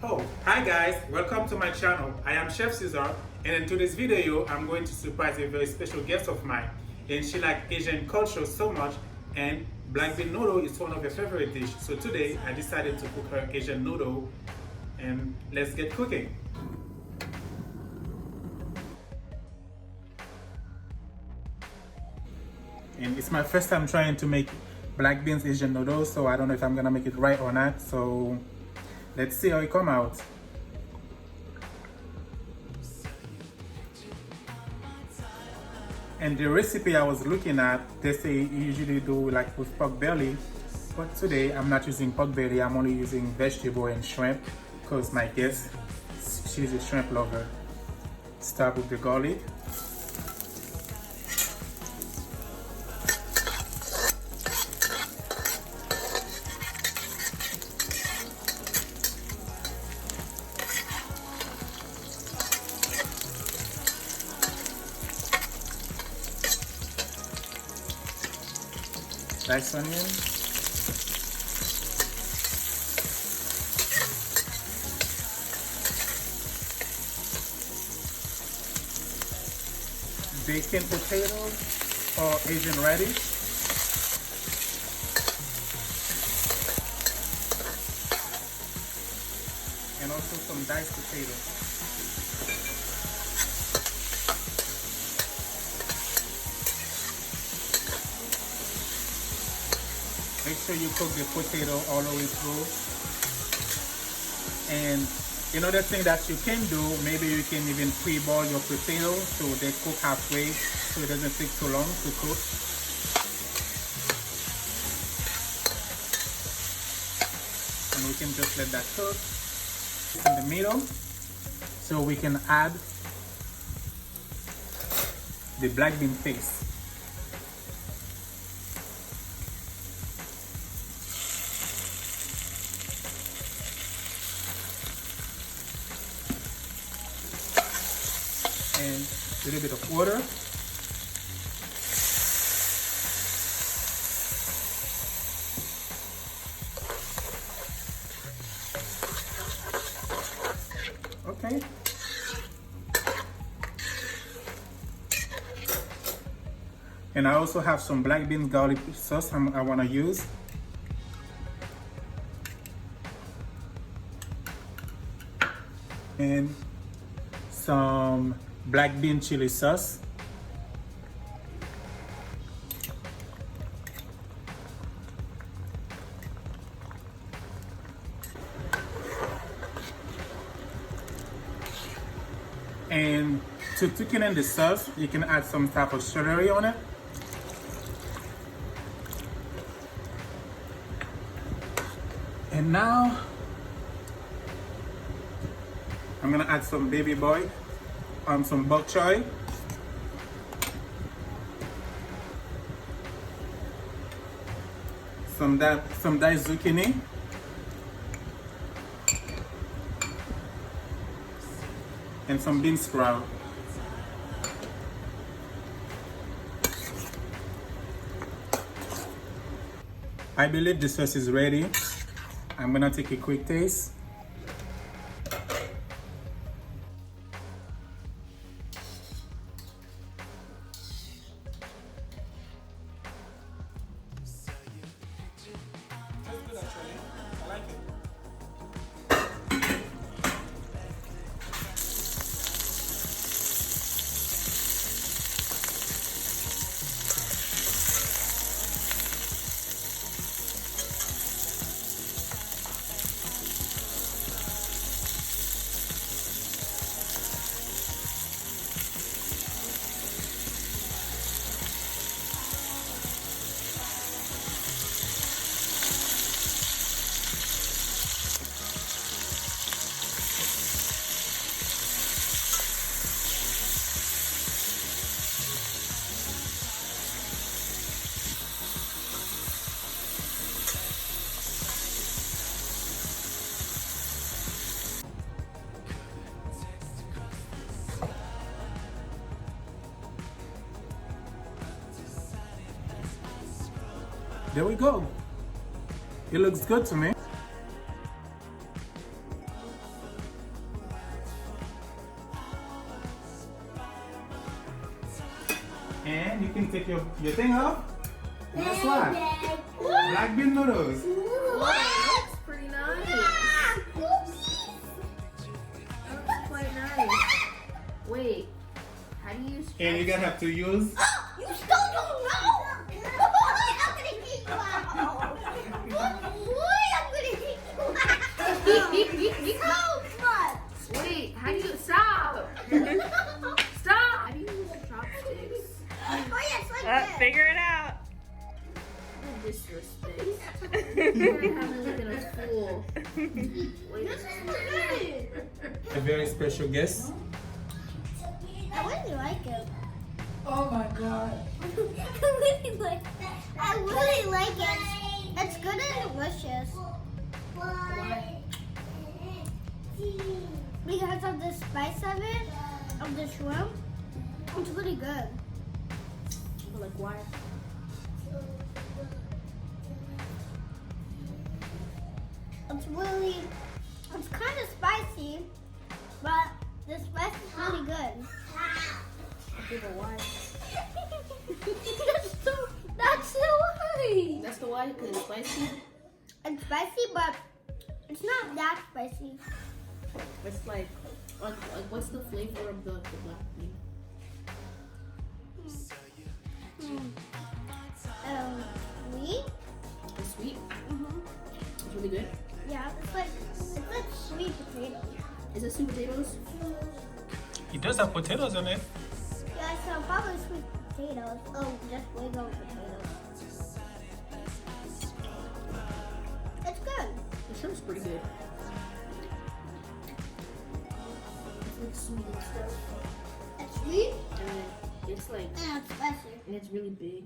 Oh, hi guys, welcome to my channel. I am Chef Caesar, and in today's video I'm going to surprise a very special guest of mine. And she likes Asian culture so much, and black bean noodle is one of her favorite dishes. So today I decided to cook her Asian noodle, and let's get cooking. And it's my first time trying to make black beans Asian noodles, so I don't know if I'm gonna make it right or not. So let's see how it come out. And the recipe I was looking at, they say you usually do like with pork belly, but today I'm not using pork belly. I'm only using vegetable and shrimp because my guest, she's a shrimp lover. Start with the garlic. Diced onion. Bacon potatoes or Asian radish. And also some diced potatoes. Make sure you cook the potato all the way through. And another thing that you can do, maybe you can even pre-boil your potato so they cook halfway so it doesn't take too long to cook. And we can just let that cook in the middle so we can add the black bean paste. And a little bit of water. Okay. And I also have some black bean garlic sauce I want to use. And some black bean chili sauce. And to thicken in the sauce, you can add some type of slurry on it. And now I'm gonna add some baby boy, some bok choy, some diced zucchini, and some bean sprout. I believe the sauce is ready. I'm gonna take a quick taste. I like it. There we go. It looks good to me. And you can take your thing off. And guess what? Black bean noodles. That's pretty nice. That's quite nice. Wait, how do you stretch? And you're gonna have to use. You still don't know? I'm gonna kick you out. I'm gonna kick you out. So much. Wait, how do you stop? Stop! How do you use chopsticks? Oh yes, like this. Figure it out. What disrespect. You're having like in a school. Wait, This is good. A very special guest. I really like it. oh my god. I really like it. It's good and delicious. Because of the spice of it, of the shrimp, it's really good. But like why? It's kind of spicy, but the spice is really good. Okay, but why? That's the why. That's the why? Because it's spicy? It's spicy, but it's not that spicy. It's like what's the flavor of the black bean? Sweet. It's sweet. Mm-hmm. It's really good. Yeah, it's like sweet potato. Is it sweet potatoes? It does have potatoes on it. Yeah, so probably sweet potatoes. Oh, just Wiggle potatoes. It's good. The shrimp's pretty good. It's like sweet and stuff. It's sweet And it's like and it's spicy. and it's really big.